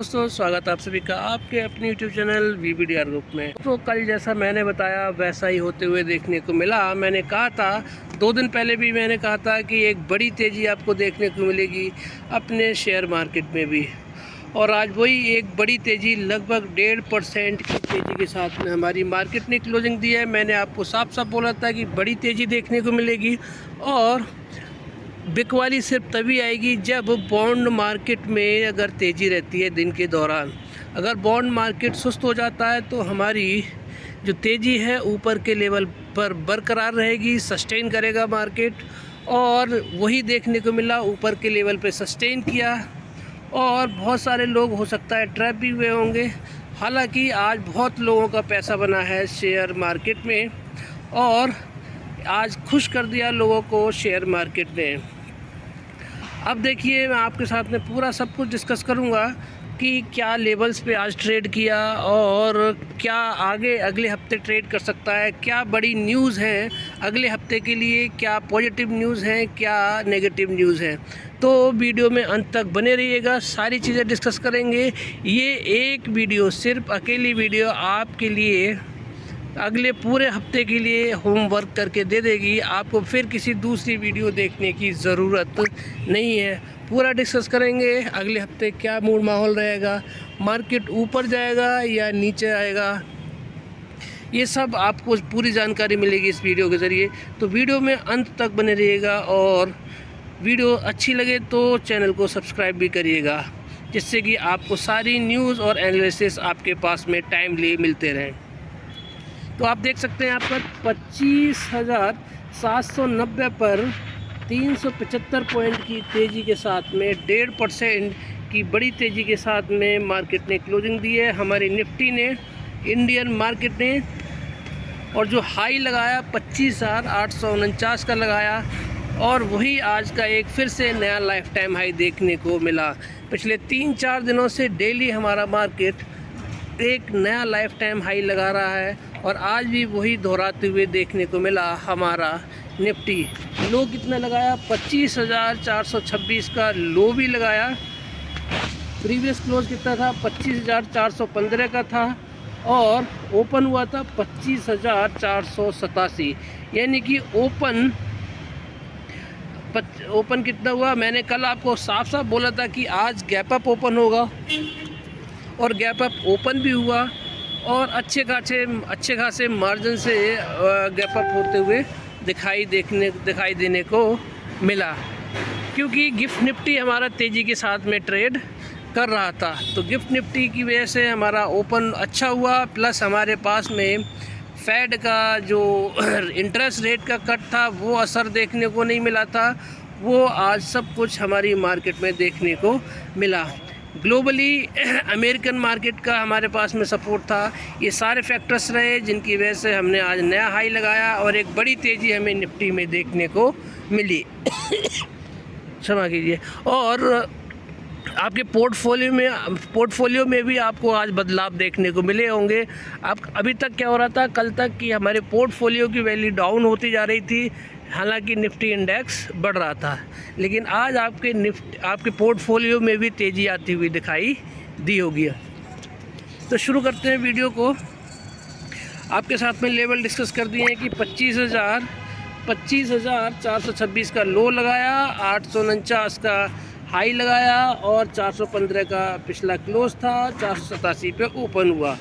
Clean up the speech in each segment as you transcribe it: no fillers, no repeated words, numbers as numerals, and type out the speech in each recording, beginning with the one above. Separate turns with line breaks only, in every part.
दोस्तों स्वागत है आप सभी का आपके अपने YouTube चैनल VBDR ग्रुप में। तो कल जैसा मैंने बताया वैसा ही होते हुए देखने को मिला। मैंने कहा था 2 दिन पहले भी मैंने कहा था कि एक बड़ी तेज़ी आपको देखने को मिलेगी अपने शेयर मार्केट में भी, और आज वही एक बड़ी तेज़ी लगभग 1.5% की तेज़ी के साथ में हमारी मार्केट ने क्लोजिंग दी है। मैंने आपको साफ साफ बोला था कि बड़ी तेज़ी देखने को मिलेगी और बिकवाली सिर्फ तभी आएगी जब बॉन्ड मार्केट में अगर तेज़ी रहती है दिन के दौरान। अगर बॉन्ड मार्केट सुस्त हो जाता है तो हमारी जो तेज़ी है ऊपर के लेवल पर बरकरार रहेगी, सस्टेन करेगा मार्केट, और वही देखने को मिला। ऊपर के लेवल पे सस्टेन किया और बहुत सारे लोग हो सकता है ट्रैप भी हुए होंगे। हालांकि आज बहुत लोगों का पैसा बना है शेयर मार्केट में और आज खुश कर दिया लोगों को शेयर मार्केट ने। अब देखिए मैं आपके साथ में पूरा सब कुछ डिस्कस करूंगा कि क्या लेवल्स पे आज ट्रेड किया और क्या आगे अगले हफ्ते ट्रेड कर सकता है, क्या बड़ी न्यूज़ है अगले हफ्ते के लिए, क्या पॉजिटिव न्यूज़ हैं, क्या नेगेटिव न्यूज़ हैं। तो वीडियो में अंत तक बने रहिएगा, सारी चीज़ें डिस्कस करेंगे। ये एक वीडियो सिर्फ अकेली वीडियो आपके लिए अगले पूरे हफ्ते के लिए होमवर्क करके दे देगी। आपको फिर किसी दूसरी वीडियो देखने की ज़रूरत नहीं है। पूरा डिस्कस करेंगे अगले हफ्ते क्या मूड माहौल रहेगा, मार्केट ऊपर जाएगा या नीचे आएगा, ये सब आपको पूरी जानकारी मिलेगी इस वीडियो के ज़रिए। तो वीडियो में अंत तक बने रहिएगा और वीडियो अच्छी लगे तो चैनल को सब्सक्राइब भी करिएगा, जिससे कि आपको सारी न्यूज़ और एनालिसिस आपके पास में टाइमली मिलते रहें। तो आप देख सकते हैं यहाँ पर 25,790 पर 375 पॉइंट की तेज़ी के साथ में 1.5% की बड़ी तेज़ी के साथ में मार्केट ने क्लोजिंग दी है। हमारी निफ्टी ने, इंडियन मार्केट ने, और जो हाई लगाया 25,849 का लगाया, और वही आज का एक फिर से नया लाइफ टाइम हाई देखने को मिला। पिछले 3-4 दिनों से डेली हमारा मार्केट एक नया लाइफ टाइम हाई लगा रहा है और आज भी वही दोहराते हुए देखने को मिला। हमारा निफ्टी लो कितना लगाया, 25,426 का लो भी लगाया। प्रीवियस क्लोज कितना था, 25,415 का था और ओपन हुआ था 25,487। यानी कि ओपन कितना हुआ, मैंने कल आपको साफ साफ बोला था कि आज गैप अप ओपन होगा और गैप अप ओपन भी हुआ और अच्छे खासे मार्जिन से गैप अप होते हुए दिखाई देने को मिला, क्योंकि गिफ्ट निफ्टी हमारा तेज़ी के साथ में ट्रेड कर रहा था। तो गिफ्ट निफ्टी की वजह से हमारा ओपन अच्छा हुआ, प्लस हमारे पास में फेड का जो इंटरेस्ट रेट का कट था वो असर देखने को नहीं मिला था। वो आज सब कुछ हमारी मार्केट में देखने को मिला। ग्लोबली अमेरिकन मार्केट का हमारे पास में सपोर्ट था। ये सारे फैक्टर्स रहे जिनकी वजह से हमने आज नया हाई लगाया और एक बड़ी तेज़ी हमें निफ्टी में देखने को मिली। क्षमा कीजिए। और आपके पोर्टफोलियो में भी आपको आज बदलाव देखने को मिले होंगे। आप अभी तक क्या हो रहा था कल तक कि हमारे पोर्टफोलियो की वैल्यू डाउन होती जा रही थी, हालांकि निफ्टी इंडेक्स बढ़ रहा था, लेकिन आज आपके पोर्टफोलियो में भी तेज़ी आती हुई दिखाई दी होगी। तो शुरू करते हैं वीडियो को। आपके साथ में लेवल डिस्कस कर दिए हैं कि 25,426 का लो लगाया, 849 का हाई लगाया और 415 का पिछला क्लोज था, 487 पे ओपन हुआ।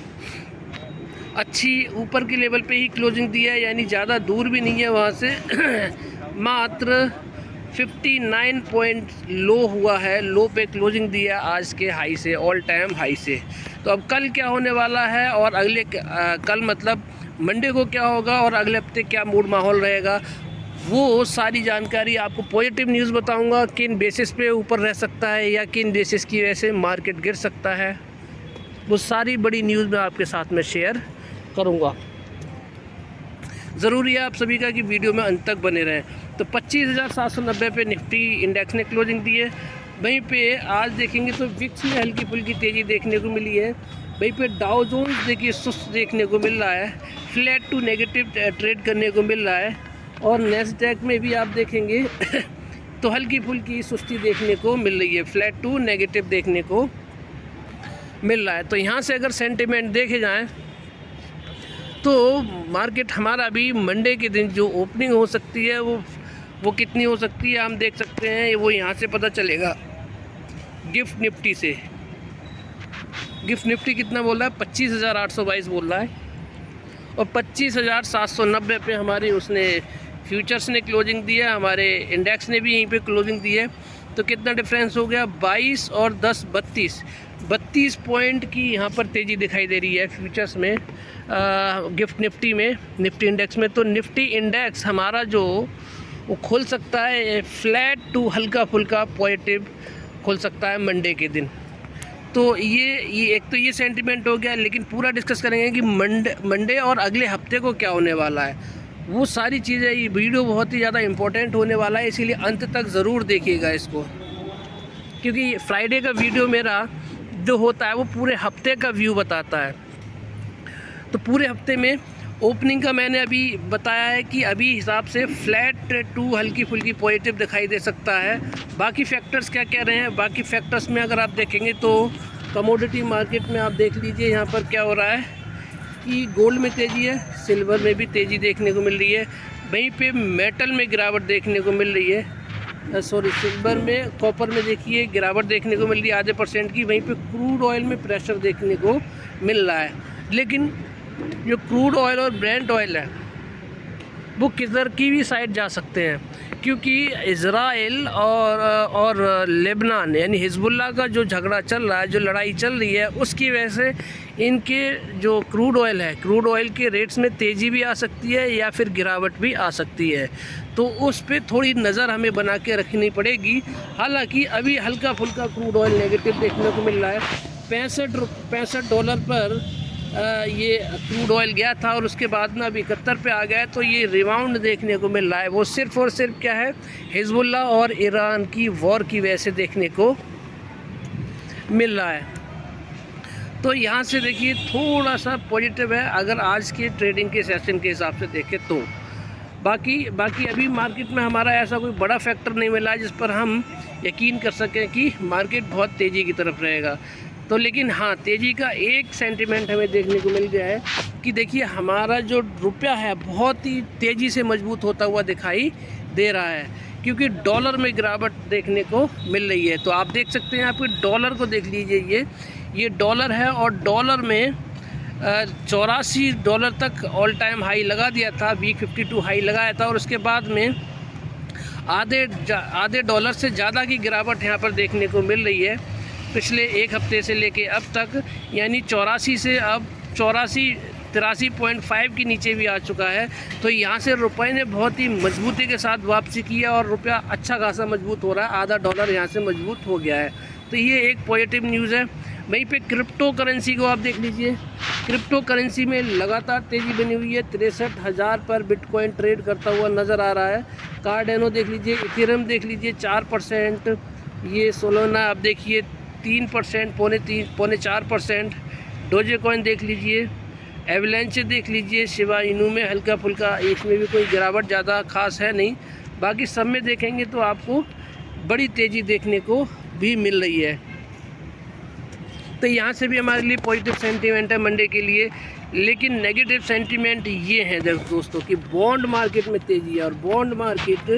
अच्छी ऊपर के लेवल पे ही क्लोजिंग दी है, यानी ज़्यादा दूर भी नहीं है वहाँ से। मात्र 59 पॉइंट लो हुआ है, लो पे क्लोजिंग दी है आज के हाई से, ऑल टाइम हाई से। तो अब कल क्या होने वाला है और कल मतलब मंडे को क्या होगा और अगले हफ्ते क्या मूड माहौल रहेगा, वो सारी जानकारी आपको पॉजिटिव न्यूज़ बताऊंगा। किन बेसिस पे ऊपर रह सकता है या किन बेसिस की वजह से मार्केट गिर सकता है, वो सारी बड़ी न्यूज़ मैं आपके साथ में शेयर करूंगा। ज़रूरी है आप सभी का कि वीडियो में अंत तक बने रहें। तो 25,790 पे निफ्टी इंडेक्स ने क्लोजिंग दी है। वहीं पे आज देखेंगे तो विक्स में हल्की फुल्की तेज़ी देखने को मिली है। वहीं पे डाउ जोन्स देखिए सुस्त देखने को मिल रहा है, फ्लैट टू नेगेटिव ट्रेड करने को मिल रहा है, और नैस्डैक में भी आप देखेंगे तो हल्की फुल्की सुस्ती देखने को मिल रही है, फ्लैट टू नेगेटिव देखने को मिल रहा है। तो यहाँ से अगर सेंटिमेंट देखे जाएँ तो मार्केट हमारा अभी मंडे के दिन जो ओपनिंग हो सकती है वो कितनी हो सकती है हम देख सकते हैं। वो यहाँ से पता चलेगा गिफ्ट निफ्टी से। गिफ्ट निफ्टी कितना बोल रहा है? 25,822 बोल रहा है और 25,790 पे हमारी उसने फ्यूचर्स ने क्लोजिंग दी है, हमारे इंडेक्स ने भी यहीं पे क्लोजिंग दी है। तो कितना डिफरेंस हो गया? 22 और 10 32 पॉइंट की यहाँ पर तेज़ी दिखाई दे रही है फ्यूचर्स में, गिफ्ट निफ्टी में, निफ्टी इंडेक्स में। तो निफ्टी इंडेक्स हमारा जो वो खुल सकता है फ्लैट टू हल्का फुल्का पॉजिटिव खुल सकता है मंडे के दिन। तो ये एक तो ये सेंटिमेंट हो गया, लेकिन पूरा डिस्कस करेंगे कि मंडे और अगले हफ्ते को क्या होने वाला है, वो सारी चीज़ें। ये वीडियो बहुत ही ज़्यादा इम्पोर्टेंट होने वाला है, इसीलिए अंत तक ज़रूर देखिएगा इसको, क्योंकि फ्राइडे का वीडियो मेरा जो होता है वो पूरे हफ्ते का व्यू बताता है। तो पूरे हफ्ते में ओपनिंग का मैंने अभी बताया है कि अभी हिसाब से फ्लैट टू हल्की फुल्की पॉजिटिव दिखाई दे सकता है। बाकी फैक्टर्स क्या कह रहे हैं? बाकी फैक्टर्स में अगर आप देखेंगे तो कमोडिटी मार्केट में आप देख लीजिए यहाँ पर क्या हो रहा है कि गोल्ड में तेज़ी है, सिल्वर में भी तेज़ी देखने को मिल रही है, वहीं पे मेटल में गिरावट देखने को मिल रही है। सिल्वर में, कॉपर में देखिए गिरावट देखने को मिल रही है आधे % की। वहीं पे क्रूड ऑयल में प्रेशर देखने को मिल रहा है। लेकिन जो क्रूड ऑयल और ब्रेंट ऑयल है वो किधर की भी साइड जा सकते हैं, क्योंकि इज़राइल और लेबनान यानी हिजबुल्लाह का जो झगड़ा चल रहा है, जो लड़ाई चल रही है, उसकी वजह से इनके जो क्रूड ऑयल है, क्रूड ऑयल के रेट्स में तेज़ी भी आ सकती है या फिर गिरावट भी आ सकती है। तो उस पर थोड़ी नज़र हमें बना के रखनी पड़ेगी। हालांकि अभी हल्का फुल्का क्रूड ऑयल नेगेटिव देखने को मिल रहा है। $65 पर ये क्रूड ऑयल गया था और उसके बाद में अभी 71 पे आ गया है। तो ये रिबाउंड देखने को मिल रहा है, वो सिर्फ़ और सिर्फ क्या है, हिजबुल्लाह और ईरान की वॉर की वजह से देखने को मिल रहा है। तो यहाँ से देखिए थोड़ा सा पॉजिटिव है अगर आज के ट्रेडिंग के सेशन के हिसाब से देखें तो। बाकी अभी मार्केट में हमारा ऐसा कोई बड़ा फैक्टर नहीं मिला है जिस पर हम यकीन कर सकें कि मार्केट बहुत तेज़ी की तरफ रहेगा। तो लेकिन हाँ, तेज़ी का एक सेंटिमेंट हमें देखने को मिल गया है कि देखिए हमारा जो रुपया है बहुत ही तेज़ी से मजबूत होता हुआ दिखाई दे रहा है, क्योंकि डॉलर में गिरावट देखने को मिल रही है। तो आप देख सकते हैं, आपके डॉलर को देख लीजिए, ये डॉलर है और डॉलर में $84 तक ऑल टाइम हाई लगा दिया था, वीक 52 हाई लगाया था और उसके बाद में आधे डॉलर से ज़्यादा की गिरावट यहाँ पर देखने को मिल रही है पिछले एक हफ्ते से लेके अब तक। यानी 84 से अब 83.5 के नीचे भी आ चुका है। तो यहाँ से रुपए ने बहुत ही मजबूती के साथ वापसी की है और रुपया अच्छा खासा मजबूत हो रहा है, आधा डॉलर यहाँ से मजबूत हो गया है। तो ये एक पॉजिटिव न्यूज़ है। वहीं पे क्रिप्टो करेंसी को आप देख लीजिए, क्रिप्टो करेंसी में लगातार तेज़ी बनी हुई है। 63,000 पर बिटकॉइन ट्रेड करता हुआ नज़र आ रहा है। कार्डेनो देख लीजिए, इथेरियम देख लीजिए 4%, ये सोलोना आप देखिए 3%, पौने 4%। डोजेकॉइन देख लीजिए, एवलेंच देख लीजिए, शिबा इनू में हल्का फुल्का, इसमें भी कोई गिरावट ज़्यादा खास है नहीं। बाकी सब में देखेंगे तो आपको बड़ी तेज़ी देखने को भी मिल रही है। तो यहाँ से भी हमारे लिए पॉजिटिव सेंटीमेंट है मंडे के लिए। लेकिन नेगेटिव सेंटीमेंट ये है दोस्तों कि बॉन्ड मार्केट में तेज़ी है और बॉन्ड मार्केट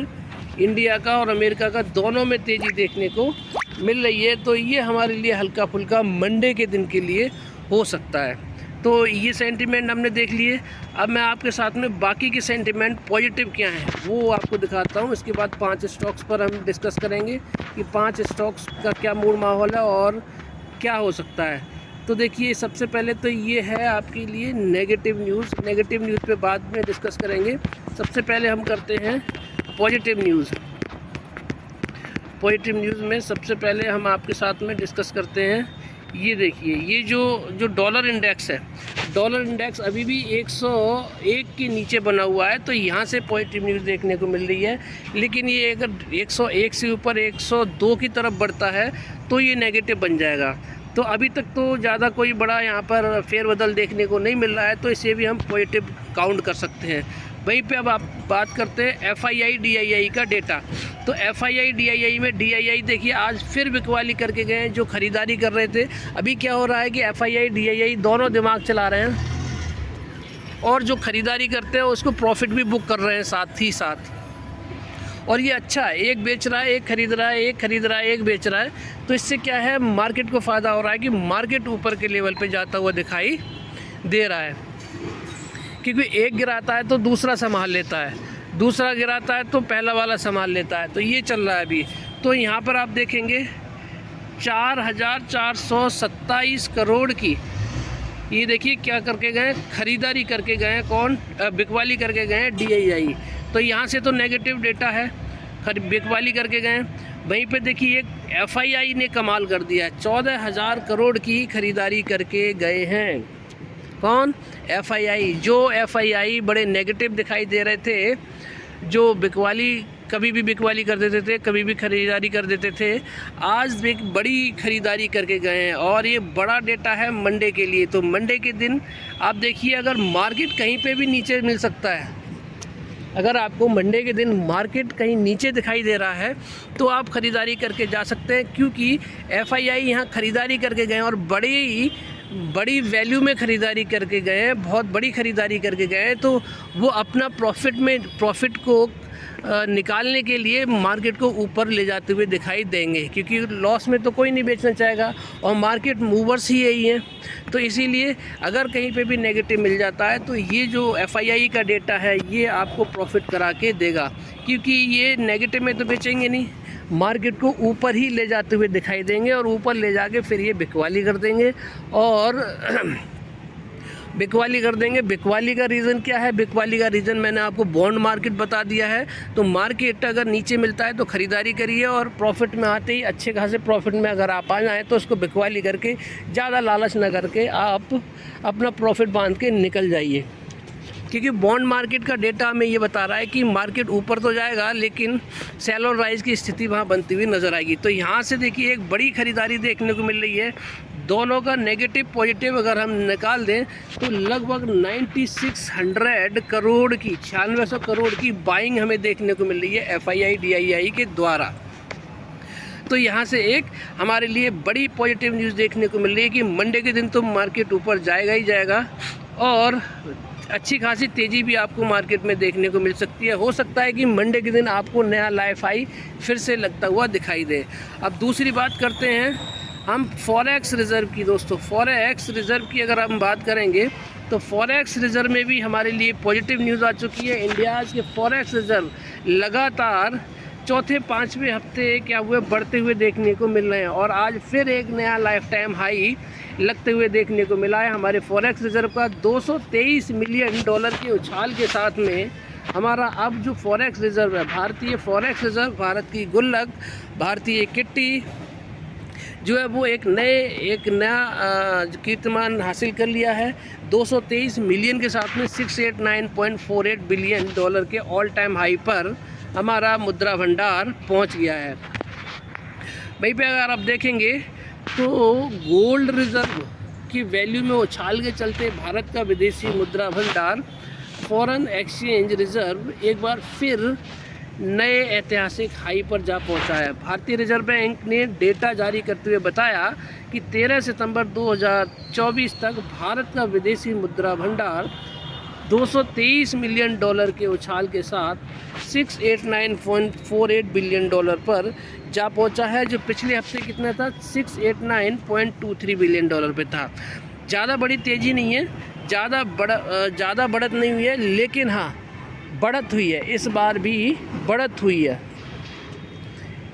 इंडिया का और अमेरिका का दोनों में तेज़ी देखने को मिल रही है। तो ये हमारे लिए हल्का फुल्का मंडे के दिन के लिए हो सकता है। तो ये सेंटीमेंट हमने देख लिए। अब मैं आपके साथ में बाकी के सेंटीमेंट पॉजिटिव क्या हैं वो आपको दिखाता हूँ। इसके बाद 5 स्टॉक्स पर हम डिस्कस करेंगे कि 5 स्टॉक्स का क्या मूड माहौल है और क्या हो सकता है। तो देखिए, सबसे पहले तो ये है आपके लिए नेगेटिव न्यूज़। नेगेटिव न्यूज़ पे बाद में डिस्कस करेंगे। सबसे पहले हम करते हैं पॉजिटिव न्यूज़। पॉजिटिव न्यूज़ में सबसे पहले हम आपके साथ में डिस्कस करते हैं, ये देखिए, ये जो डॉलर इंडेक्स है, डॉलर इंडेक्स अभी भी 101 के नीचे बना हुआ है। तो यहाँ से पॉजिटिव न्यूज़ देखने को मिल रही है। लेकिन ये अगर 101 से ऊपर 102 की तरफ बढ़ता है तो ये नेगेटिव बन जाएगा। तो अभी तक तो ज़्यादा कोई बड़ा यहाँ पर फेरबदल देखने को नहीं मिल रहा है, तो इसे भी हम पॉजिटिव काउंट कर सकते हैं। वहीं पे अब आप बात करते हैं FII DII का डेटा। तो FII DII में DII देखिए आज फिर बिकवाली करके गए हैं जो ख़रीदारी कर रहे थे। अभी क्या हो रहा है कि FII DII दोनों दिमाग चला रहे हैं और जो ख़रीदारी करते हैं उसको प्रॉफिट भी बुक कर रहे हैं साथ ही साथ। और ये अच्छा है, एक बेच रहा है, एक खरीद रहा है, एक खरीद रहा है, एक बेच रहा है। तो इससे क्या है, मार्केट को फ़ायदा हो रहा है कि मार्केट ऊपर के लेवल पे जाता हुआ दिखाई दे रहा है, क्योंकि एक गिराता है तो दूसरा संभाल लेता है, दूसरा गिराता है तो पहला वाला संभाल लेता है। तो ये चल रहा है अभी। तो यहाँ पर आप देखेंगे 4,427 करोड़ की, ये देखिए क्या करके गए, ख़रीदारी करके गए, कौन बिकवाली करके गए, DII। तो यहाँ से तो नेगेटिव डेटा है, बिकवाली करके गए। वहीं पे देखिए एक FII ने कमाल कर दिया है, 14,000 करोड़ की ख़रीदारी करके गए हैं। कौन? FII। जो FII बड़े नेगेटिव दिखाई दे रहे थे, जो बिकवाली कभी भी बिकवाली कर देते थे, कभी भी ख़रीदारी कर देते थे, आज एक बड़ी ख़रीदारी करके गए हैं। और ये बड़ा डेटा है मंडे के लिए। तो मंडे के दिन आप देखिए, अगर मार्केट कहीं पे भी नीचे मिल सकता है, अगर आपको मंडे के दिन मार्केट कहीं नीचे दिखाई दे रहा है तो आप ख़रीदारी करके जा सकते हैं, क्योंकि FII यहाँ ख़रीदारी करके गए और बड़ी वैल्यू में ख़रीदारी करके गए हैं, बहुत बड़ी ख़रीदारी करके गए हैं। तो वो अपना प्रॉफिट को निकालने के लिए मार्केट को ऊपर ले जाते हुए दिखाई देंगे, क्योंकि लॉस में तो कोई नहीं बेचना चाहेगा और मार्केट मूवर्स ही यही हैं। तो इसीलिए अगर कहीं पे भी नेगेटिव मिल जाता है तो ये जो FII का डेटा है ये आपको प्रॉफिट करा के देगा, क्योंकि ये नेगेटिव में तो बेचेंगे नहीं, मार्केट को ऊपर ही ले जाते हुए दिखाई देंगे और ऊपर ले जाके फिर ये बिकवाली कर देंगे और बिकवाली कर देंगे। बिकवाली का रीज़न क्या है? बिकवाली का रीज़न मैंने आपको बॉन्ड मार्केट बता दिया है। तो मार्केट अगर नीचे मिलता है तो ख़रीदारी करिए और प्रॉफिट में आते ही अच्छे खासे प्रॉफिट में अगर आप आ जाएँ तो उसको बिकवाली करके ज़्यादा लालच न करके आप अपना प्रॉफिट बांध के निकल जाइए, क्योंकि बॉन्ड मार्केट का डेटा हमें ये बता रहा है कि मार्केट ऊपर तो जाएगा लेकिन सेल और राइज की स्थिति वहाँ बनती हुई नज़र आएगी। तो यहाँ से देखिए एक बड़ी ख़रीदारी देखने को मिल रही है। दोनों का नेगेटिव पॉजिटिव अगर हम निकाल दें तो लगभग 9600 करोड़ की 9600 करोड़ की बाइंग हमें देखने को मिल रही है FII DII के द्वारा। तो यहाँ से एक हमारे लिए बड़ी पॉजिटिव न्यूज़ देखने को मिल रही है कि मंडे के दिन तो मार्केट ऊपर जाएगा ही जाएगा और अच्छी खासी तेज़ी भी आपको मार्केट में देखने को मिल सकती है। हो सकता है कि मंडे के दिन आपको नया लाइफ हाई फिर से लगता हुआ दिखाई दे। अब दूसरी बात करते हैं हम फॉरेक्स रिज़र्व की। दोस्तों फॉरेक्स रिज़र्व की अगर हम बात करेंगे तो फॉरेक्स रिज़र्व में भी हमारे लिए पॉजिटिव न्यूज़ आ चुकी है। इंडिया के फॉरेक्स रिज़र्व लगातार चौथे पाँचवें हफ्ते क्या हुए बढ़ते हुए देखने को मिल रहे हैं और आज फिर एक नया लाइफ टाइम हाई लगते हुए देखने को मिला है। हमारे फॉरेक्स रिज़र्व का $223 मिलियन के उछाल के साथ में हमारा अब जो फॉरेक्स रिज़र्व है, भारतीय फॉरेक्स रिज़र्व, भारत की गुल्लक, भारतीय किट्टी जो है वो एक नया कीर्तिमान हासिल कर लिया है। 223 मिलियन के साथ में $689.48 बिलियन के ऑल टाइम हाई पर हमारा मुद्रा भंडार पहुंच गया है। वहीं पे अगर आप देखेंगे तो गोल्ड रिज़र्व की वैल्यू में उछाल के चलते भारत का विदेशी मुद्रा भंडार फॉरेन एक्सचेंज रिज़र्व एक बार फिर नए ऐतिहासिक हाई पर जा पहुंचा है। भारतीय रिजर्व बैंक ने डेटा जारी करते हुए बताया कि 13 सितंबर 2024 तक भारत का विदेशी मुद्रा भंडार $223 मिलियन के उछाल के साथ $689.48 बिलियन पर जा पहुंचा है, जो पिछले हफ्ते कितना था, $689.23 बिलियन पे था। ज़्यादा बड़ी तेज़ी नहीं है, ज़्यादा बढ़त नहीं हुई है, लेकिन हाँ बढ़त हुई है। इस बार भी बढ़त हुई है।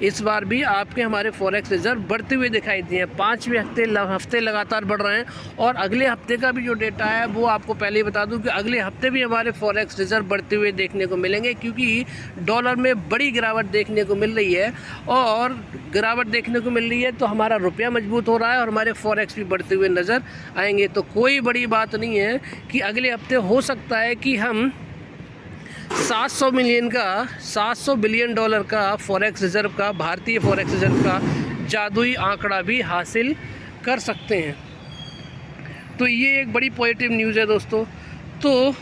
इस बार भी आपके हमारे फॉरेक्स रिज़र्व बढ़ते हुए दिखाई दिए हैं। 5वें हफ्ते लगातार बढ़ रहे हैं और अगले हफ्ते का भी जो डेटा है वो आपको पहले ही बता दूं कि अगले हफ्ते भी हमारे फॉरेक्स रिज़र्व बढ़ते हुए देखने को मिलेंगे, क्योंकि डॉलर में बड़ी गिरावट देखने को मिल रही है और गिरावट देखने को मिल रही है तो हमारा रुपया मजबूत हो रहा है और हमारे फॉरेक्स भी बढ़ते हुए नज़र आएंगे। तो कोई बड़ी बात नहीं है कि अगले हफ्ते हो सकता है कि हम 700 बिलियन का फॉरेक्स रिज़र्व का, भारतीय फॉरेक्स रिज़र्व का जादुई आंकड़ा भी हासिल कर सकते हैं। तो ये एक बड़ी पॉजिटिव न्यूज़ है दोस्तों। तो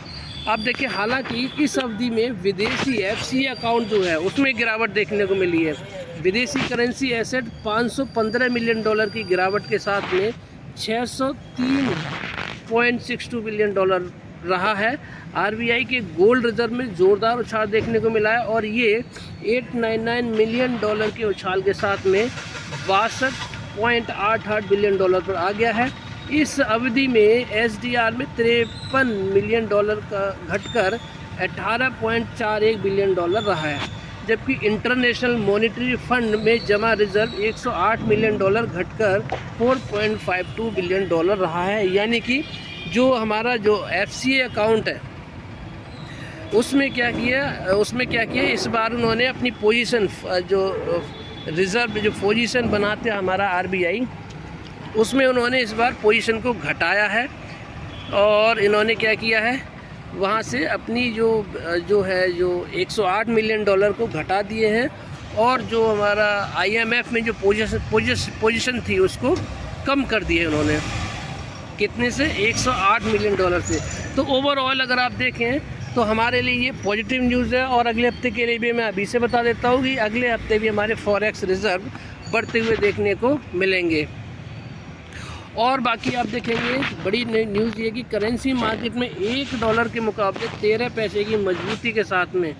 आप देखिए, हालांकि इस अवधि में विदेशी एफसी अकाउंट जो है उसमें गिरावट देखने को मिली है। विदेशी करेंसी एसेट 515 मिलियन डॉलर की गिरावट के साथ में 603.62 बिलियन डॉलर रहा है। आरबीआई के गोल्ड रिजर्व में ज़ोरदार उछाल देखने को मिला है और ये 899 मिलियन डॉलर के उछाल के साथ में 62.88 बिलियन डॉलर पर आ गया है। इस अवधि में एसडीआर में 53 मिलियन डॉलर का घटकर 18.41 बिलियन डॉलर रहा है, जबकि इंटरनेशनल मॉनेटरी फंड में जमा रिजर्व 108 मिलियन डॉलर घटकर 4.52 बिलियन डॉलर रहा है। यानी कि जो हमारा जो एफसीए अकाउंट है उसमें क्या किया इस बार उन्होंने अपनी पोजीशन जो रिज़र्व जो पोजीशन बनाते हैं हमारा आरबीआई, उसमें उन्होंने इस बार पोजीशन को घटाया है और इन्होंने क्या किया है, वहाँ से अपनी जो 108 मिलियन डॉलर को घटा दिए हैं और जो हमारा आईएमएफ में जो पोजीशन थी उसको कम कर दिए उन्होंने। कितने से? 108 मिलियन डॉलर से। तो ओवरऑल अगर आप देखें तो हमारे लिए ये पॉजिटिव न्यूज़ है। और अगले हफ्ते के लिए भी मैं अभी से बता देता हूँ कि अगले हफ्ते भी हमारे फॉरेक्स रिज़र्व बढ़ते हुए देखने को मिलेंगे। और बाकी आप देखेंगे बड़ी न्यूज़ ये कि करेंसी मार्केट में $1 के मुकाबले 13 पैसे की मजबूती के साथ में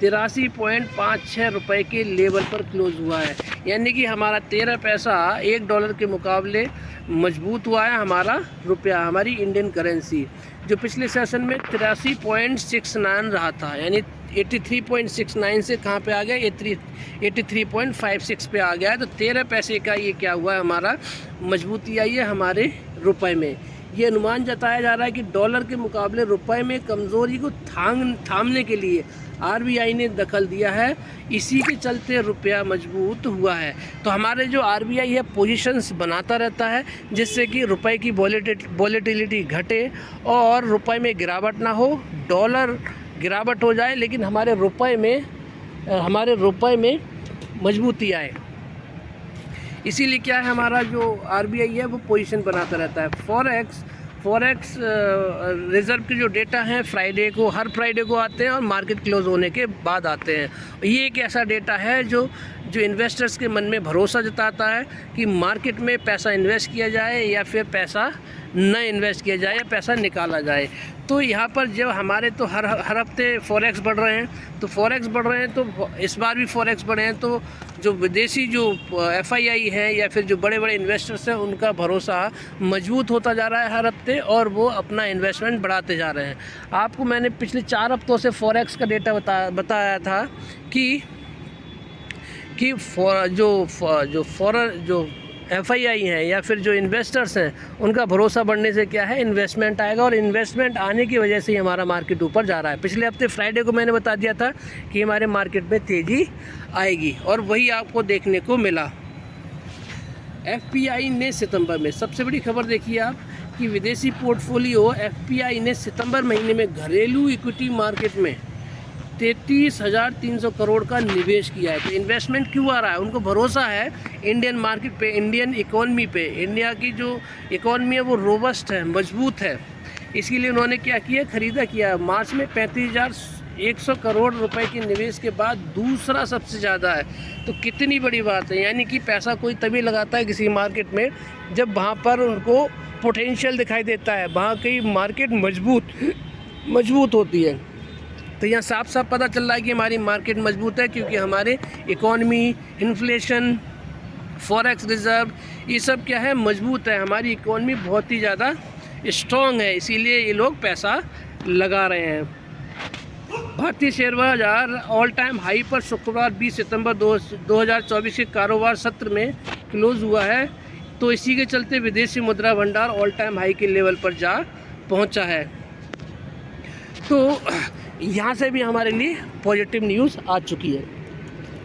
83.56 रुपये के लेवल पर क्लोज हुआ है। यानी कि हमारा 13 पैसा $1 के मुकाबले मजबूत हुआ है हमारा रुपया, हमारी इंडियन करेंसी, जो पिछले सेशन में 83.69 रहा था। यानी 83.69 से कहाँ पे आ गया? 83.56 पे आ गया है। तो 13 पैसे का ये क्या हुआ है, हमारा मजबूती आई है हमारे रुपए में। ये अनुमान जताया जा रहा है कि डॉलर के मुकाबले रुपए में कमज़ोरी को थामने के लिए आरबीआई ने दखल दिया है, इसी के चलते रुपया मजबूत हुआ है। तो हमारे जो आरबीआई है पोजीशंस बनाता रहता है जिससे कि रुपए की वॉलेटिलिटी घटे और रुपए में गिरावट ना हो, डॉलर गिरावट हो जाए लेकिन हमारे रुपए में मजबूती आए। इसीलिए क्या है, हमारा जो आरबीआई है वो पोजीशन बनाता रहता है। फॉरेक्स रिज़र्व के जो डेटा हैं हर फ्राइडे को आते हैं और मार्केट क्लोज होने के बाद आते हैं। ये एक ऐसा डेटा है जो इन्वेस्टर्स के मन में भरोसा जताता है कि मार्केट में पैसा इन्वेस्ट किया जाए या फिर पैसा न इन्वेस्ट किया जाए या पैसा निकाला जाए। तो यहाँ पर जब हमारे तो हर हफ्ते फॉरेक्स बढ़ रहे हैं, तो इस बार भी फॉरेक्स बढ़े हैं, तो जो विदेशी जो एफआईआई हैं या फिर जो बड़े बड़े इन्वेस्टर्स हैं उनका भरोसा मजबूत होता जा रहा है हर हफ्ते और वो अपना इन्वेस्टमेंट बढ़ाते जा रहे हैं। आपको मैंने पिछले 4 हफ्तों से फॉरेक्स का डेटा बताया था कि जो एफआईआई हैं या फिर जो इन्वेस्टर्स हैं उनका भरोसा बढ़ने से क्या है, इन्वेस्टमेंट आएगा और इन्वेस्टमेंट आने की वजह से ही हमारा मार्केट ऊपर जा रहा है। पिछले हफ्ते फ्राइडे को मैंने बता दिया था कि हमारे मार्केट में तेज़ी आएगी और वही आपको देखने को मिला। एफपीआई ने सितंबर में, सबसे बड़ी खबर देखिए आप कि विदेशी पोर्टफोलियो एफपीआई ने सितंबर महीने में घरेलू इक्विटी मार्केट में 33,300 करोड़ का निवेश किया है। तो इन्वेस्टमेंट क्यों आ रहा है? उनको भरोसा है इंडियन मार्केट पे, इंडियन इकोनॉमी पे। इंडिया की जो इकोनॉमी है वो रोबस्ट है, मजबूत है, इसीलिए उन्होंने क्या किया, खरीदा किया। मार्च में 35,100 करोड़ रुपए के निवेश के बाद दूसरा सबसे ज़्यादा है। तो कितनी बड़ी बात है। यानी कि पैसा कोई तभी लगाता है किसी मार्केट में जब वहाँ पर उनको पोटेंशियल दिखाई देता है, वहाँ की मार्केट मजबूत होती है। तो यहाँ साफ साफ पता चल रहा है कि हमारी मार्केट मजबूत है क्योंकि हमारे इकॉनमी, इन्फ्लेशन, फॉरेक्स रिज़र्व, ये सब क्या है, मजबूत है। हमारी इकॉनमी बहुत ही ज़्यादा स्ट्रॉन्ग है, इसीलिए ये लोग पैसा लगा रहे हैं। भारतीय शेयर बाजार ऑल टाइम हाई पर शुक्रवार 20 सितंबर 2024 के कारोबार सत्र में क्लोज हुआ है। तो इसी के चलते विदेशी मुद्रा भंडार ऑल टाइम हाई के लेवल पर जा पहुंचा है। तो यहाँ से भी हमारे लिए पॉजिटिव न्यूज़ आ चुकी है।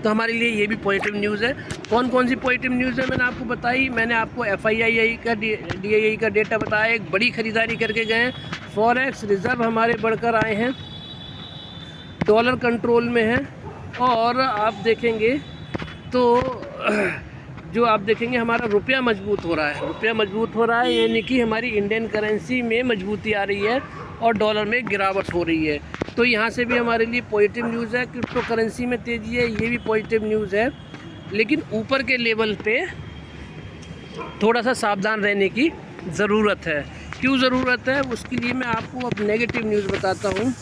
तो हमारे लिए ये भी पॉजिटिव न्यूज़ है। कौन कौन सी पॉजिटिव न्यूज़ है मैंने आपको बताई। मैंने आपको एफआईआई का DII का डेटा बताया, एक बड़ी ख़रीदारी करके गए हैं। फॉरेक्स रिज़र्व हमारे बढ़कर आए हैं, डॉलर कंट्रोल में है। और आप देखेंगे तो जो आप देखेंगे हमारा रुपया मजबूत हो रहा है, यानी कि हमारी इंडियन करेंसी में मजबूती आ रही है और डॉलर में गिरावट हो रही है। तो यहाँ से भी हमारे लिए पॉजिटिव न्यूज़ है। क्रिप्टो करेंसी में तेज़ी है, ये भी पॉजिटिव न्यूज़ है। लेकिन ऊपर के लेवल पे थोड़ा सा सावधान रहने की ज़रूरत है। क्यों ज़रूरत है, उसके लिए मैं आपको अब नेगेटिव न्यूज़ बताता हूँ।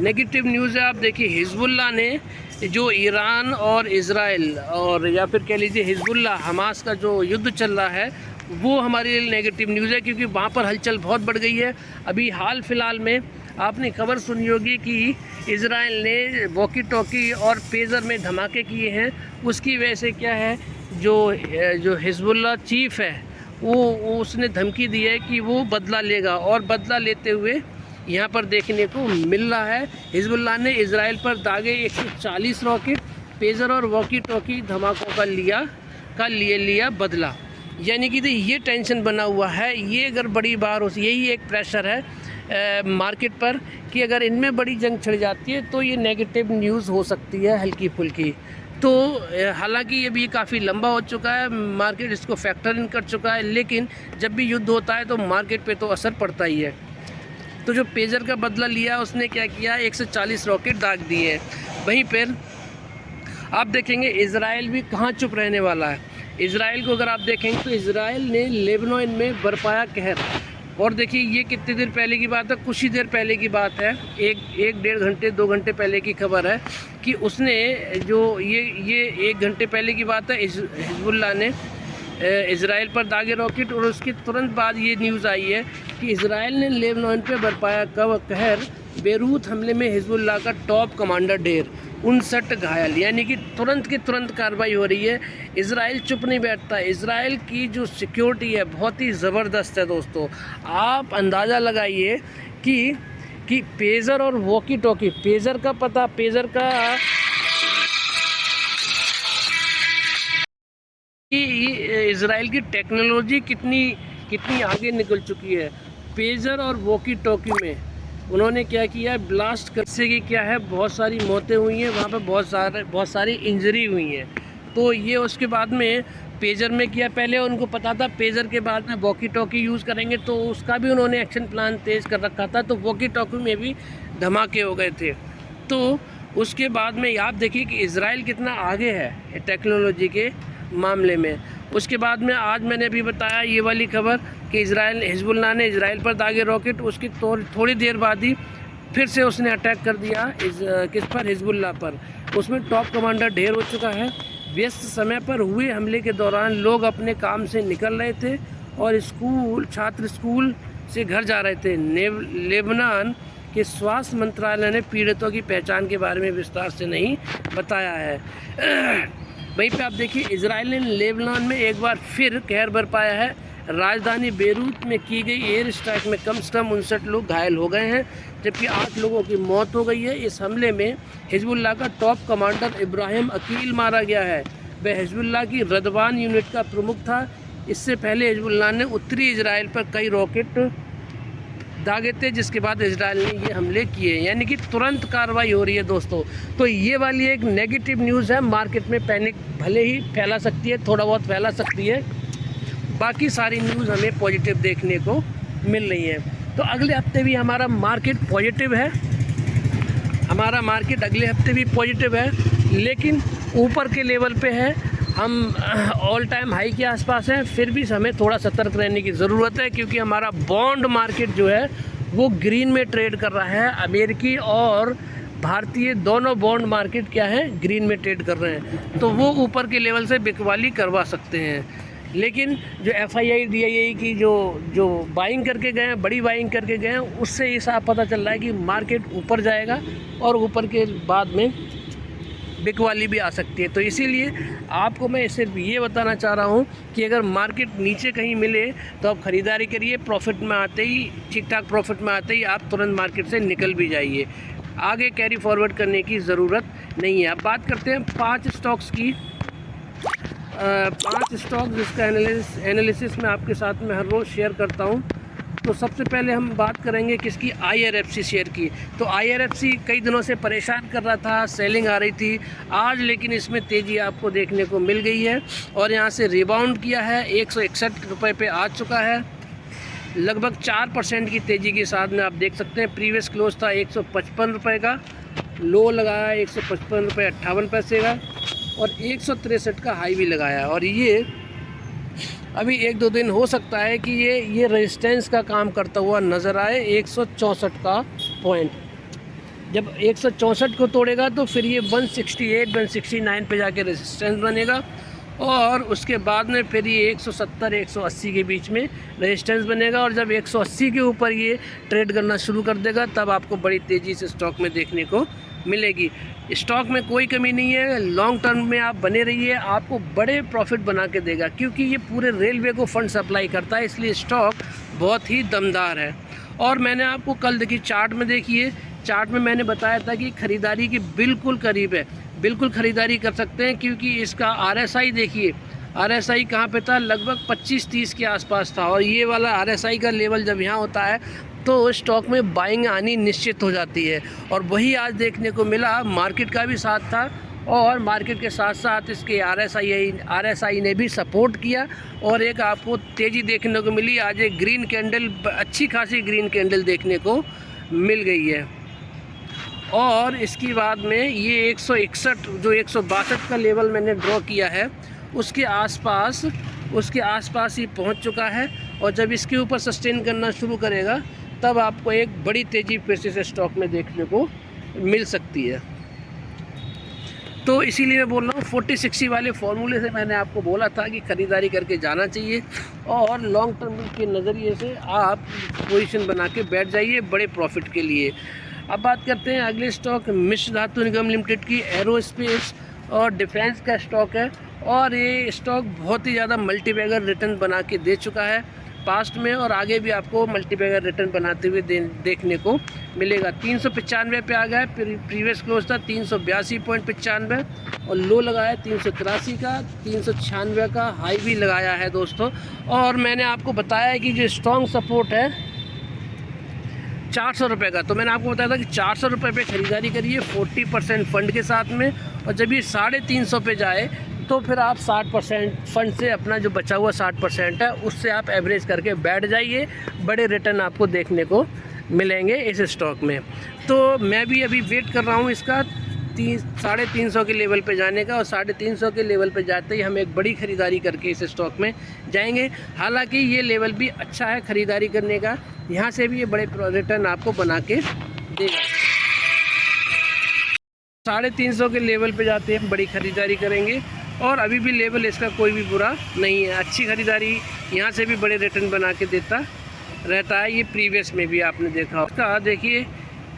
नेगेटिव न्यूज़ है, आप देखिए हिजबुल्लाह ने जो ईरान और इज़राइल और या फिर कह लीजिए हिजबुल्लाह हमास का जो युद्ध चल रहा है, वो हमारे लिए नेगेटिव न्यूज़ है, क्योंकि वहाँ पर हलचल बहुत बढ़ गई है। अभी हाल फिलहाल में आपने खबर सुनी होगी कि इज़राइल ने वॉकी टॉकी और पेजर में धमाके किए हैं। उसकी वजह से क्या है, जो हिजबुल्लाह चीफ़ है वो उसने धमकी दी है कि वो बदला लेगा, और बदला लेते हुए यहाँ पर देखने को मिल रहा है। हिजबुल्लाह ने इज़राइल पर दागे 140 रॉकेट, पेजर और वॉकी टॉकी धमाकों का लिया बदला। यानी कि ये टेंशन बना हुआ है। ये अगर बड़ी बार हो, यही एक प्रेशर है मार्केट पर कि अगर इनमें बड़ी जंग छिड़ जाती है तो ये नेगेटिव न्यूज़ हो सकती है हल्की फुल्की। तो हालांकि ये भी काफ़ी लंबा हो चुका है, मार्केट इसको फैक्टर इन कर चुका है, लेकिन जब भी युद्ध होता है तो मार्केट पे तो असर पड़ता ही है। तो जो पेजर का बदला लिया उसने क्या किया, 140 रॉकेट दाग दिए हैं। वहीं पर आप देखेंगे इज़राइल भी कहाँ चुप रहने वाला है। इज़राइल को अगर आप देखेंगे तो इज़राइल ने लेबनान में बरपाया कहर। और देखिए ये कितनी देर पहले की बात है, कुछ ही देर पहले की बात है, एक डेढ़ घंटे 2 घंटे पहले की खबर है कि उसने जो ये 1 घंटे पहले की बात है, हिजबुल्लाह ने इज़राइल पर दागे रॉकेट। और उसके तुरंत बाद ये न्यूज़ आई है कि इज़राइल ने लेबनान पर बरपाया कहर, बेरूत हमले में हिजबुल्लाह का टॉप कमांडर ढेर, 59 घायल। यानी कि तुरंत की तुरंत कार्रवाई हो रही है। इज़राइल चुप नहीं बैठता। इज़राइल की जो सिक्योरिटी है बहुत ही ज़बरदस्त है दोस्तों। आप अंदाज़ा लगाइए कि पेजर और वॉकी टॉकी, पेजर का पता, पेजर का कि इज़राइल की टेक्नोलॉजी कितनी आगे निकल चुकी है। पेजर और वॉकी टॉकी में उन्होंने क्या किया, ब्लास्ट करने की क्या है, बहुत सारी मौतें हुई हैं वहाँ पर, बहुत सारी इंजरी हुई हैं। तो ये उसके बाद में पेजर में किया, पहले उनको पता था पेजर के बाद में वॉकी टॉकी यूज़ करेंगे, तो उसका भी उन्होंने एक्शन प्लान तेज़ कर रखा था। तो वॉकी टॉकी में भी धमाके हो गए थे। तो उसके बाद में आप देखिए कि इज़राइल कितना आगे है टेक्नोलॉजी के मामले में। उसके बाद में आज मैंने अभी बताया ये वाली खबर कि हिजबुल्लाह ने इज़राइल पर दागे रॉकेट, उसकी थोड़ी देर बाद ही फिर से उसने अटैक कर दिया किस पर, हिजबुल्लाह पर। उसमें टॉप कमांडर ढेर हो चुका है। व्यस्त समय पर हुए हमले के दौरान लोग अपने काम से निकल रहे थे और छात्र स्कूल से घर जा रहे थे। लेबनान के स्वास्थ्य मंत्रालय ने पीड़ितों की पहचान के बारे में विस्तार से नहीं बताया है। वहीं पे आप देखिए इज़राइल ने लेबनान में एक बार फिर कहर बरपाया है। राजधानी बेरूत में की गई एयर स्ट्राइक में कम से कम 59 लोग घायल हो गए हैं, जबकि 8 लोगों की मौत हो गई है। इस हमले में हिजबुल्लाह का टॉप कमांडर इब्राहिम अकील मारा गया है। वह हिजबुल्लाह की रदवान यूनिट का प्रमुख था। इससे पहले हिजबुल्लाह ने उत्तरी इजराइल पर कई रॉकेट दागे थे, जिसके बाद इजराइल ने ये हमले किए। यानी कि तुरंत कार्रवाई हो रही है दोस्तों। तो ये वाली एक नेगेटिव न्यूज़ है। मार्केट में पैनिक भले ही फैला सकती है, थोड़ा बहुत फैला सकती है, बाकी सारी न्यूज़ हमें पॉजिटिव देखने को मिल रही है। तो अगले हफ्ते भी हमारा मार्केट पॉजिटिव है, हमारा मार्केट अगले हफ्ते भी पॉजिटिव है, लेकिन ऊपर के लेवल पे है। हम ऑल टाइम हाई के आसपास हैं, फिर भी हमें थोड़ा सतर्क रहने की ज़रूरत है, क्योंकि हमारा बॉन्ड मार्केट जो है वो ग्रीन में ट्रेड कर रहा है। अमेरिकी और भारतीय दोनों बॉन्ड मार्केट क्या है, ग्रीन में ट्रेड कर रहे हैं। तो वो ऊपर के लेवल से बिकवाली करवा सकते हैं। लेकिन जो FII DII की जो बाइंग करके गए हैं, बड़ी बाइंग करके गए हैं, उससे ये साफ पता चल रहा है कि मार्केट ऊपर जाएगा और ऊपर के बाद में बिकवाली भी आ सकती है। तो इसीलिए आपको मैं सिर्फ ये बताना चाह रहा हूँ कि अगर मार्केट नीचे कहीं मिले तो आप ख़रीदारी करिए, प्रॉफिट में आते ही, ठीक ठाक प्रॉफिट में आते ही आप तुरंत मार्केट से निकल भी जाइए। आगे कैरी फॉरवर्ड करने की ज़रूरत नहीं है। अब बात करते हैं 5 स्टॉक्स की। 5 स्टॉक जिसका एनालिसिस मैं आपके साथ में हर रोज़ शेयर करता हूँ। तो सबसे पहले हम बात करेंगे किसकी, IRFC शेयर की। तो IRFC कई दिनों से परेशान कर रहा था, सेलिंग आ रही थी। आज लेकिन इसमें तेज़ी आपको देखने को मिल गई है और यहाँ से रिबाउंड किया है, 161 रुपये पे आ चुका है। लगभग 4% की तेज़ी के साथ में आप देख सकते हैं। प्रीवियस क्लोज था 155 रुपये का, लो लगाया 155 रुपये 58 पैसे का, और 163 का हाई भी लगाया। और ये अभी 1-2 दिन हो सकता है कि ये रेजिस्टेंस का काम करता हुआ नज़र आए 164 का पॉइंट। जब 164 को तोड़ेगा तो फिर ये 168 169 पे जाके रेजिस्टेंस बनेगा, और उसके बाद में फिर ये 170 180 के बीच में रेजिस्टेंस बनेगा। और जब 180 के ऊपर ये ट्रेड करना शुरू कर देगा तब आपको बड़ी तेज़ी से स्टॉक में देखने को मिलेगी। स्टॉक में कोई कमी नहीं है, लॉन्ग टर्म में आप बने रहिए, आपको बड़े प्रॉफिट बना के देगा, क्योंकि ये पूरे रेलवे को फंड सप्लाई करता है, इसलिए स्टॉक बहुत ही दमदार है। और मैंने आपको कल देखिए चार्ट में देखिए, चार्ट में मैंने बताया था कि ख़रीदारी के बिल्कुल करीब है, बिल्कुल ख़रीदारी कर सकते हैं, क्योंकि इसका RSI देखिए, RSI कहाँ पे था, लगभग 25-30 के आसपास था। और ये वाला RSI का लेवल जब यहाँ होता है तो स्टॉक में बाइंग आनी निश्चित हो जाती है, और वही आज देखने को मिला। मार्केट का भी साथ था, और मार्केट के साथ साथ इसके RSI ने भी सपोर्ट किया, और एक आपको तेज़ी देखने को मिली। आज एक ग्रीन कैंडल, अच्छी खासी ग्रीन कैंडल देखने को मिल गई है। और इसकी बाद में ये 161 जो 162 का लेवल मैंने ड्रॉ किया है उसके आसपास ये पहुंच चुका है, और जब इसके ऊपर सस्टेन करना शुरू करेगा तब आपको एक बड़ी तेज़ी फिर से स्टॉक में देखने को मिल सकती है। तो इसीलिए मैं बोल रहा हूँ 40-60 वाले फॉर्मूले से मैंने आपको बोला था कि ख़रीदारी करके जाना चाहिए, और लॉन्ग टर्म के नज़रिए से आप पोजीशन बना के बैठ जाइए बड़े प्रॉफिट के लिए। अब बात करते हैं अगले स्टॉक मिश्र धातु निगम लिमिटेड की। एरोस्पेस और डिफेंस का स्टॉक है, और ये स्टॉक बहुत ही ज़्यादा मल्टीबैगर रिटर्न बना के दे चुका है पास्ट में, और आगे भी आपको मल्टीबैगर रिटर्न बनाते हुए देखने को मिलेगा। 395 पे आ गया है, प्रीवियस क्लोज था 382.95, और लो लगाया 383 का, 396 का हाई भी लगाया है दोस्तों। और मैंने आपको बताया कि जो स्ट्रॉन्ग सपोर्ट है 400 रुपये का, तो मैंने आपको बताया था कि 400 रुपये पे ख़रीदारी करिए 40% फ़ंड के साथ में, और जब ये 350 पे जाए तो फिर आप 60% फ़ंड से अपना जो बचा हुआ 60% है उससे आप एवरेज करके बैठ जाइए, बड़े रिटर्न आपको देखने को मिलेंगे इस स्टॉक में। तो मैं भी अभी वेट कर रहा हूँ इसका 350 के लेवल पे जाने का, और 350 के लेवल पे जाते ही हम एक बड़ी ख़रीदारी करके इस स्टॉक में जाएंगे। हालांकि ये लेवल भी अच्छा है ख़रीदारी करने का, यहाँ से भी ये बड़े रिटर्न आपको बना के देगा। 350 के लेवल पे जाते हैं हम बड़ी ख़रीदारी करेंगे, और अभी भी लेवल इसका कोई भी बुरा नहीं है, अच्छी ख़रीदारी, यहाँ से भी बड़े रिटर्न बना के देता रहता है। ये प्रीवियस में भी आपने देखा, उसका देखिए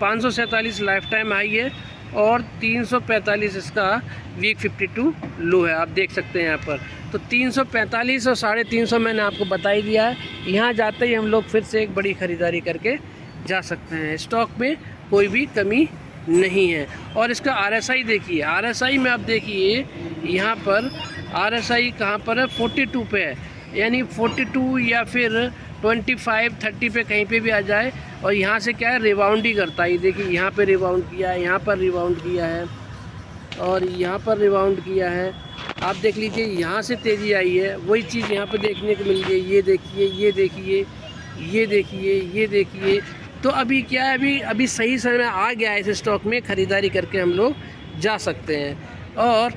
547 लाइफ टाइम हाई है, और 345 इसका वीक 52 लो है, आप देख सकते हैं यहाँ पर। तो 345 और 350 मैंने आपको बता ही दिया है, यहाँ जाते ही हम लोग फिर से एक बड़ी ख़रीदारी करके जा सकते हैं। स्टॉक में कोई भी कमी नहीं है। और इसका RSI देखिए, RSI में आप देखिए यहाँ पर RSI कहाँ पर है, 42 पे है, यानी 42 या फिर 25-30 पे कहीं पे भी आ जाए, और यहाँ से क्या है रिबाउंड ही करता है। देखिए यहाँ पे रिबाउंड किया है, यहाँ पर रिबाउंड किया है, और यहाँ पर रिबाउंड किया है। आप देख लीजिए यहाँ से तेज़ी आई है, वही चीज़ यहाँ पे देखने को मिल गई। ये देखिए, ये देखिए, ये देखिए, ये देखिए। तो अभी क्या है, अभी सही समय आ गया है इस स्टॉक में, ख़रीदारी करके हम लोग जा सकते हैं। और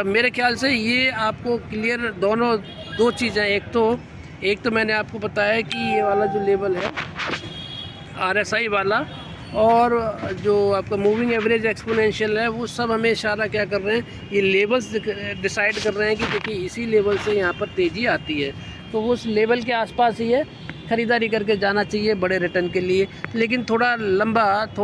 मेरे ख्याल से ये आपको क्लियर दो चीज़ें, एक तो मैंने आपको बताया कि ये वाला जो लेवल है RSI वाला, और जो आपका मूविंग एवरेज एक्सपोनेंशियल है, वो सब हमें इशारा क्या कर रहे हैं, ये लेवल्स डिसाइड कर रहे हैं कि देखिए इसी लेवल से यहाँ पर तेज़ी आती है, तो वो उस लेवल के आसपास ही है, ख़रीदारी करके जाना चाहिए बड़े रिटर्न के लिए। लेकिन थोड़ा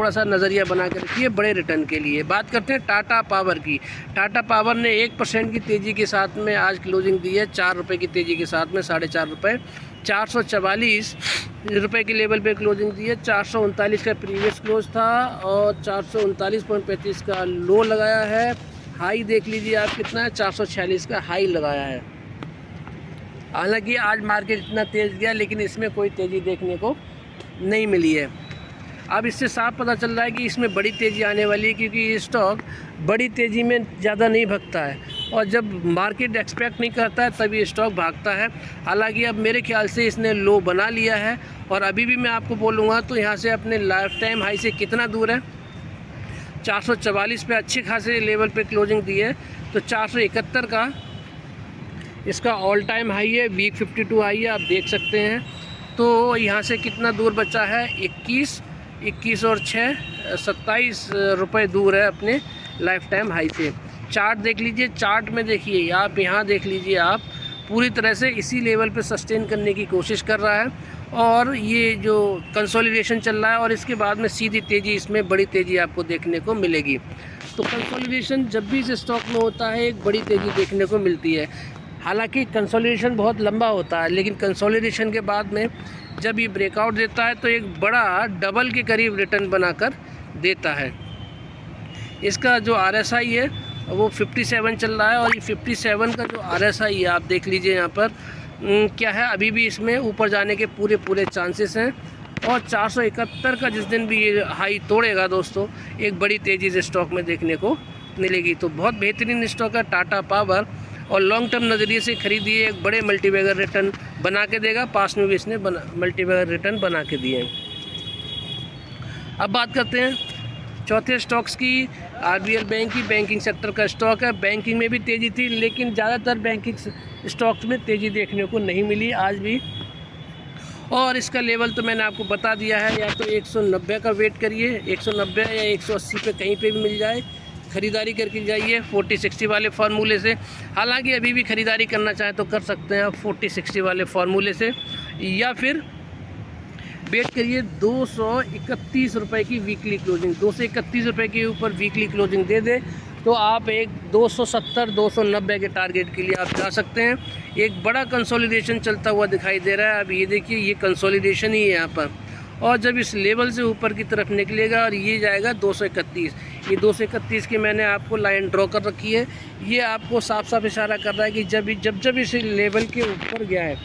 सा नज़रिया बना कर रखिए बड़े रिटर्न के लिए। बात करते हैं टाटा पावर की। टाटा पावर ने 1% की तेज़ी के साथ में आज क्लोजिंग दी है, 4 रुपये की तेज़ी के साथ में, 4.5 रुपये, 444 रुपये के लेवल पे क्लोजिंग दी है। 439 का प्रीवियस क्लोज था, और 439.35 का लो लगाया है। हाई देख लीजिए आप कितना है, 446 का हाई लगाया है। हालांकि आज मार्केट इतना तेज़ गया, लेकिन इसमें कोई तेज़ी देखने को नहीं मिली है। अब इससे साफ पता चल रहा है कि इसमें बड़ी तेज़ी आने वाली है, क्योंकि ये स्टॉक बड़ी तेज़ी में ज़्यादा नहीं भगता है, और जब मार्केट एक्सपेक्ट नहीं करता है तब ये स्टॉक भागता है। हालांकि अब मेरे ख्याल से इसने लो बना लिया है और अभी भी मैं आपको बोलूँगा तो यहाँ से अपने लाइफ टाइम हाई से कितना दूर है, 444 पे अच्छे खासे लेवल पे क्लोजिंग दी है। तो 471 का इसका ऑल टाइम हाई है, वीक 52 हाई है, आप देख सकते हैं। तो यहाँ से कितना दूर बचा है, 21 और 6 27 रुपये दूर है अपने लाइफ टाइम हाई से। चार्ट देख लीजिए, चार्ट में देखिए आप, यहाँ देख लीजिए आप, पूरी तरह से इसी लेवल पे सस्टेन करने की कोशिश कर रहा है और ये जो कंसोलिडेशन चल रहा है और इसके बाद में सीधी तेज़ी, इसमें बड़ी तेज़ी आपको देखने को मिलेगी। तो कंसोलिडेशन जब भी इस स्टॉक में होता है एक बड़ी तेज़ी देखने को मिलती है। हालांकि कंसोलिडेशन बहुत लंबा होता है, लेकिन कंसोलिडेशन के बाद में जब ये ब्रेकआउट देता है तो एक बड़ा डबल के करीब रिटर्न बनाकर देता है। इसका जो RSI है वो 57 चल रहा है और ये 57 का जो RSI है आप देख लीजिए यहाँ पर क्या है, अभी भी इसमें ऊपर जाने के पूरे चांसेस हैं। और 471 का जिस दिन भी ये हाई तोड़ेगा दोस्तों, एक बड़ी तेज़ी से स्टॉक में देखने को मिलेगी। तो बहुत बेहतरीन स्टॉक है टाटा पावर और लॉन्ग टर्म नज़रिए से खरीदिए, एक बड़े मल्टीबैगर रिटर्न बना के देगा। पास में भी इसने मल्टीबैगर रिटर्न बना के दिए हैं। अब बात करते हैं चौथे स्टॉक्स की। RBL बैंक की, बैंकिंग सेक्टर का स्टॉक है। बैंकिंग में भी तेज़ी थी, लेकिन ज़्यादातर बैंकिंग स्टॉक्स में तेज़ी देखने को नहीं मिली आज भी। और इसका लेवल तो मैंने आपको बता दिया है, या तो 190 का वेट करिए, 190 या 180 पे कहीं पे भी मिल जाए, ख़रीदारी करके जाइए 40-60 वाले फार्मूले से। हालांकि अभी भी ख़रीदारी करना चाहें तो कर सकते हैं आप 40-60 वाले फार्मूले से, या फिर वेट करिए 231 रुपये की वीकली क्लोजिंग। 231 रुपये के ऊपर वीकली क्लोजिंग दे दे तो आप एक 270-290 के टारगेट के लिए आप जा सकते हैं। एक बड़ा कंसोलिडेशन चलता हुआ दिखाई दे रहा है। अब ये देखिए, ये कंसोलिडेशन ही है यहाँ पर, और जब इस लेवल से ऊपर की तरफ निकलेगा और ये जाएगा 231, ये 231 की मैंने आपको लाइन ड्रॉ कर रखी है। ये आपको साफ साफ इशारा कर रहा है कि जब इस लेवल के ऊपर गया है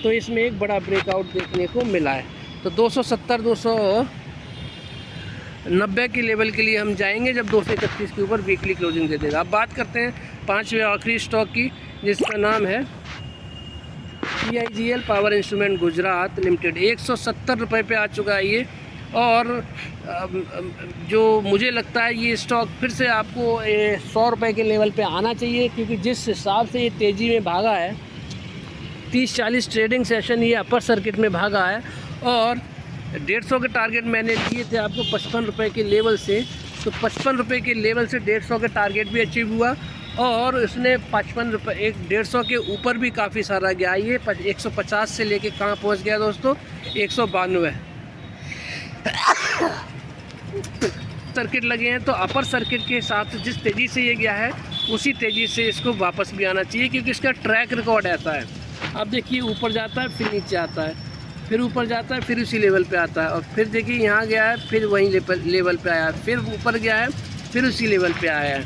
तो इसमें एक बड़ा ब्रेकआउट देखने को मिला है। तो 270-290 के लेवल के लिए हम जाएंगे जब 231 के ऊपर वीकली क्लोजिंग दे देगा। अब बात करते हैं पांचवें आखिरी स्टॉक की, जिसका नाम है PIGL power instrument Gujarat limited. 170 रुपये पे आ चुका है ये, और जो मुझे लगता है ये स्टॉक फिर से आपको 100 रुपये के लेवल पे आना चाहिए, क्योंकि जिस हिसाब से ये तेज़ी में भागा है, 30-40 ट्रेडिंग सेशन ये अपर सर्किट में भागा है, और 150 के टारगेट मैंने दिए थे आपको 55 रुपये के लेवल से। तो 55 रुपये के लेवल से 150 के टारगेट भी अचीव हुआ, और उसने 55 रुपये, 150 के ऊपर भी काफ़ी सारा गया। ये 150 से लेके कहाँ पहुँच गया दोस्तों, 192 सर्किट लगे हैं। तो अपर सर्किट के हिसाब से जिस तेज़ी से ये गया है उसी तेज़ी से इसको वापस भी आना चाहिए, क्योंकि इसका ट्रैक रिकॉर्ड ऐसा है। अब देखिए, ऊपर जाता है, फिर नीचे आता है, फिर ऊपर जाता है, फिर उसी लेवल पे आता है, और फिर देखिए यहाँ गया है, फिर वहीं लेवल पे आया है, फिर ऊपर गया है, फिर उसी लेवल पे आया है।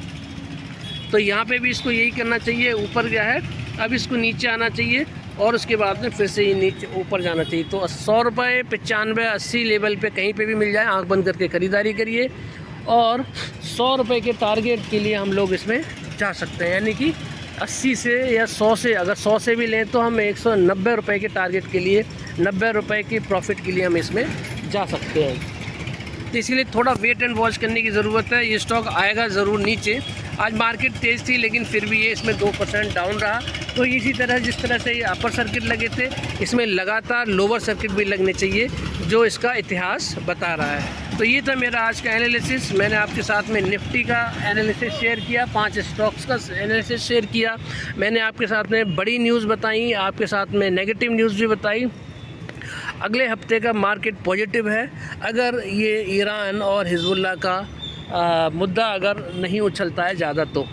तो यहाँ पे भी इसको यही करना चाहिए, ऊपर गया है, अब इसको नीचे आना चाहिए, और उसके बाद में फिर से ये नीचे ऊपर जाना चाहिए। तो 100 रुपये, 95, 80 लेवल पे कहीं पे भी मिल जाए, आंख बंद करके ख़रीदारी करिए, और 100 रुपये के टारगेट के लिए हम लोग इसमें जा सकते हैं। यानी कि 80 से या 100 से, अगर 100 से भी लें तो हम 190 रुपये के टारगेट के लिए, 90 रुपये की प्रॉफिट के लिए हम इसमें जा सकते हैं। तो इसीलिए थोड़ा वेट एंड वॉच करने की ज़रूरत है। ये स्टॉक आएगा ज़रूर नीचे। आज मार्केट तेज़ थी, लेकिन फिर भी ये इसमें 2% डाउन रहा। तो इसी तरह जिस तरह से ये अपर सर्किट लगे थे, इसमें लगातार लोअर सर्किट भी लगने चाहिए, जो इसका इतिहास बता रहा है। तो ये था मेरा आज का एनालिसिस। मैंने आपके साथ में निफ्टी का एनालिसिस शेयर किया, 5 स्टॉक्स का एनालिसिस शेयर किया। मैंने आपके साथ में बड़ी न्यूज़ बताई, आपके साथ में नेगेटिव न्यूज़ भी बताई। अगले हफ्ते का मार्केट पॉजिटिव है, अगर ये ईरान और हिजबुल्लाह का मुद्दा अगर नहीं उछलता है ज़्यादा, तो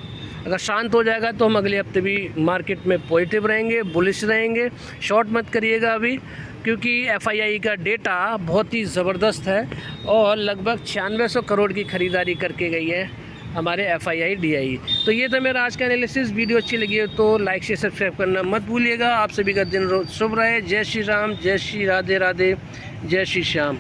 अगर शांत हो जाएगा तो हम अगले हफ्ते भी मार्केट में पॉजिटिव रहेंगे, बुलिश रहेंगे। शॉर्ट मत करिएगा अभी, क्योंकि FII का डेटा बहुत ही ज़बरदस्त है, और लगभग 9600 करोड़ की ख़रीदारी करके गई है हमारे FII DI। तो ये था मेरा आज का एनालिसिस। वीडियो अच्छी लगी है तो लाइक शेयर सब्सक्राइब करना मत भूलिएगा। आप सभी का दिन रोज शुभ रहे। जय श्री राम, जय श्री राधे राधे, जय श्री श्याम।